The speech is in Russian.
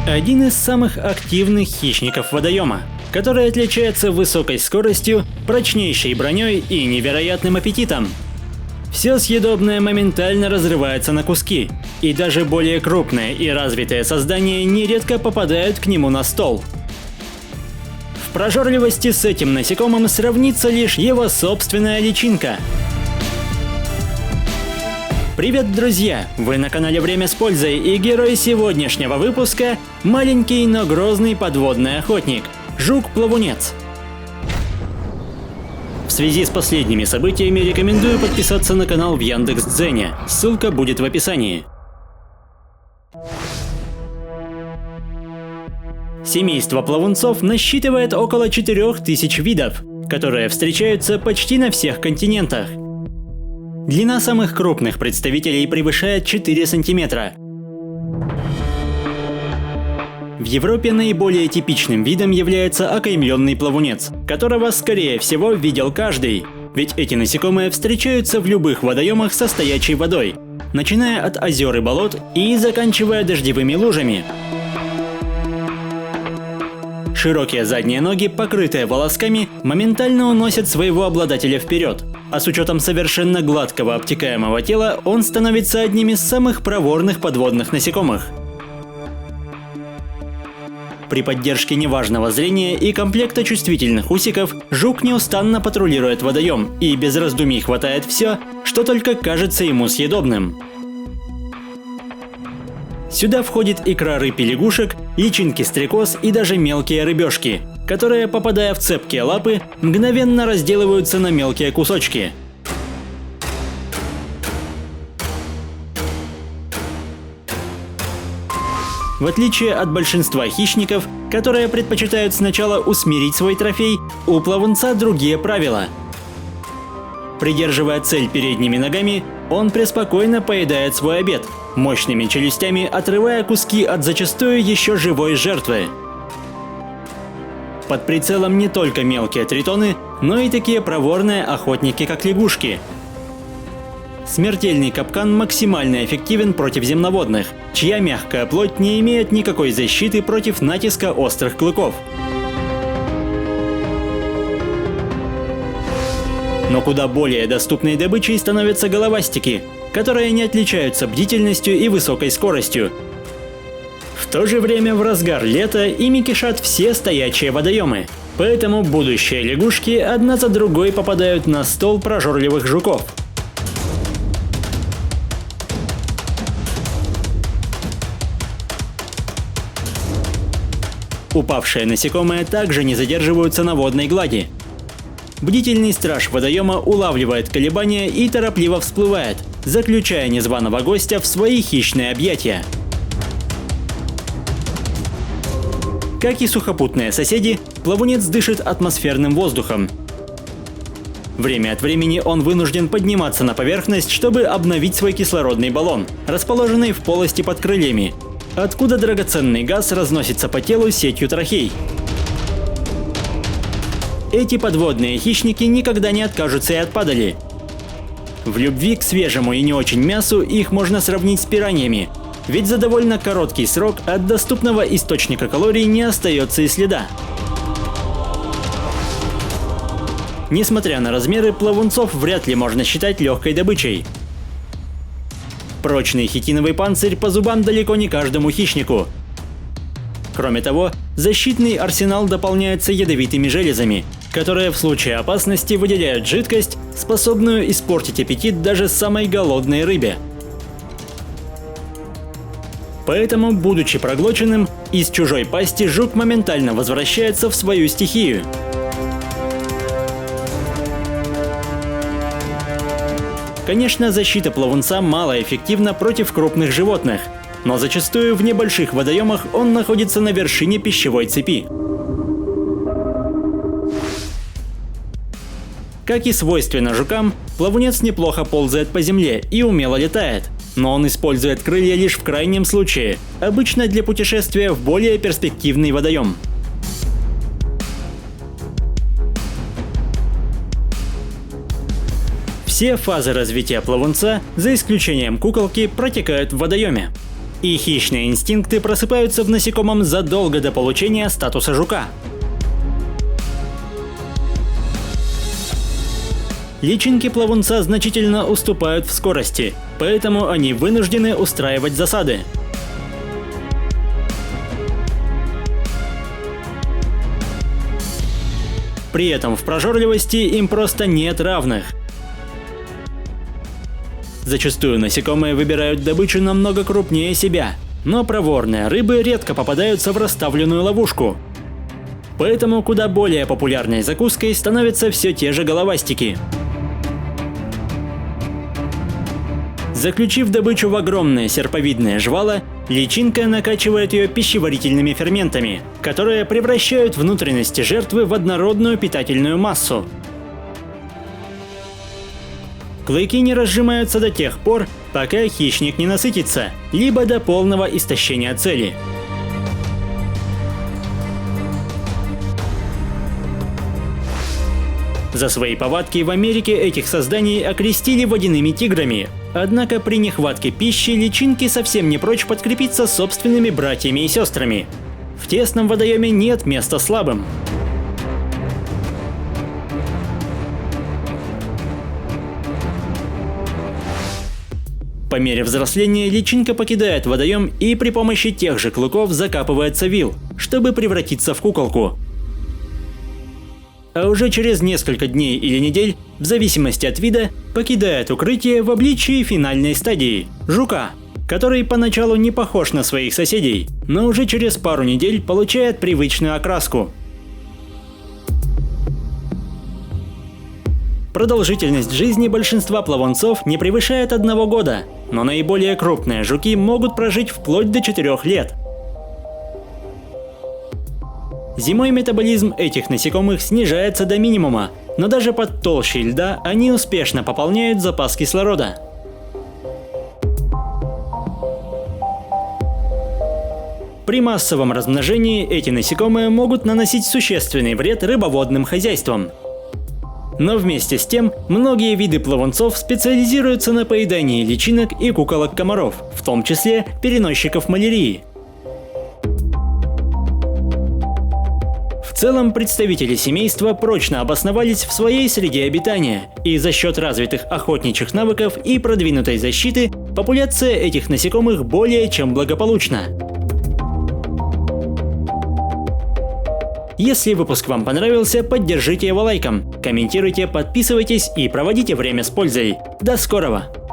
Один из самых активных хищников водоема, который отличается высокой скоростью, прочнейшей броней и невероятным аппетитом. Все съедобное моментально разрывается на куски, и даже более крупные и развитые создания нередко попадают к нему на стол. В прожорливости с этим насекомым сравнится лишь его собственная личинка. Привет, друзья! Вы на канале Время с пользой, и герой сегодняшнего выпуска – маленький, но грозный подводный охотник – жук-плавунец. В связи с последними событиями рекомендую подписаться на канал в Яндекс.Дзене, ссылка будет в описании. Семейство плавунцов насчитывает около 4000 видов, которые встречаются почти на всех континентах. Длина самых крупных представителей превышает 4 сантиметра. В Европе наиболее типичным видом является окаймленный плавунец, которого, скорее всего, видел каждый. Ведь эти насекомые встречаются в любых водоемах со стоячей водой, начиная от озер и болот и заканчивая дождевыми лужами. Широкие задние ноги, покрытые волосками, моментально уносят своего обладателя вперед. А с учетом совершенно гладкого обтекаемого тела, он становится одним из самых проворных подводных насекомых. При поддержке неважного зрения и комплекта чувствительных усиков, жук неустанно патрулирует водоем и без раздумий хватает все, что только кажется ему съедобным. Сюда входит икра рыб и лягушек, личинки стрекоз и даже мелкие рыбешки, которые, попадая в цепкие лапы, мгновенно разделываются на мелкие кусочки. В отличие от большинства хищников, которые предпочитают сначала усмирить свой трофей, у плавунца другие правила. Придерживая цель передними ногами, он преспокойно поедает свой обед, мощными челюстями отрывая куски от зачастую еще живой жертвы. Под прицелом не только мелкие тритоны, но и такие проворные охотники, как лягушки. Смертельный капкан максимально эффективен против земноводных, чья мягкая плоть не имеет никакой защиты против натиска острых клыков. Но куда более доступной добычей становятся головастики, которые не отличаются бдительностью и высокой скоростью. В то же время в разгар лета ими кишат все стоячие водоемы, поэтому будущие лягушки одна за другой попадают на стол прожорливых жуков. Упавшие насекомые также не задерживаются на водной глади. Бдительный страж водоема улавливает колебания и торопливо всплывает, заключая незваного гостя в свои хищные объятия. Как и сухопутные соседи, плавунец дышит атмосферным воздухом. Время от времени он вынужден подниматься на поверхность, чтобы обновить свой кислородный баллон, расположенный в полости под крыльями, откуда драгоценный газ разносится по телу сетью трахей. Эти подводные хищники никогда не откажутся и от падали. В любви к свежему и не очень мясу их можно сравнить с пираньями, ведь за довольно короткий срок от доступного источника калорий не остается и следа. Несмотря на размеры, плавунцов вряд ли можно считать легкой добычей. Прочный хитиновый панцирь по зубам далеко не каждому хищнику. Кроме того, защитный арсенал дополняется ядовитыми железами, которые в случае опасности выделяют жидкость, способную испортить аппетит даже самой голодной рыбе. Поэтому, будучи проглоченным, из чужой пасти жук моментально возвращается в свою стихию. Конечно, защита плавунца малоэффективна против крупных животных, но зачастую в небольших водоемах он находится на вершине пищевой цепи. Как и свойственно жукам, плавунец неплохо ползает по земле и умело летает, но он использует крылья лишь в крайнем случае, обычно для путешествия в более перспективный водоем. Все фазы развития плавунца, за исключением куколки, протекают в водоеме. и хищные инстинкты просыпаются в насекомом задолго до получения статуса жука. Личинки плавунца значительно уступают в скорости, поэтому они вынуждены устраивать засады. При этом в прожорливости им просто нет равных. Зачастую насекомые выбирают добычу намного крупнее себя, но проворные рыбы редко попадаются в расставленную ловушку. Поэтому куда более популярной закуской становятся все те же головастики. Заключив добычу в огромное серповидное жвало, личинка накачивает ее пищеварительными ферментами, которые превращают внутренности жертвы в однородную питательную массу. Клыки не разжимаются до тех пор, пока хищник не насытится, либо до полного истощения цели. За свои повадки в Америке этих созданий окрестили водяными тиграми. Однако при нехватке пищи личинки совсем не прочь подкрепиться собственными братьями и сестрами. В тесном водоеме нет места слабым. По мере взросления личинка покидает водоем и при помощи тех же клыков закапывается в вил, чтобы превратиться в куколку. А уже через несколько дней или недель, в зависимости от вида, покидает укрытие в обличии финальной стадии – жука, который поначалу не похож на своих соседей, но уже через пару недель получает привычную окраску. Продолжительность жизни большинства плавунцов не превышает 1 года, но наиболее крупные жуки могут прожить вплоть до 4 лет. Зимой метаболизм этих насекомых снижается до минимума, но даже под толщей льда они успешно пополняют запас кислорода. При массовом размножении эти насекомые могут наносить существенный вред рыбоводным хозяйствам. Но вместе с тем, многие виды плавунцов специализируются на поедании личинок и куколок комаров, в том числе переносчиков малярии. В целом, представители семейства прочно обосновались в своей среде обитания, и за счет развитых охотничьих навыков и продвинутой защиты популяция этих насекомых более чем благополучна. Если выпуск вам понравился, поддержите его лайком, комментируйте, подписывайтесь и проводите время с пользой. До скорого!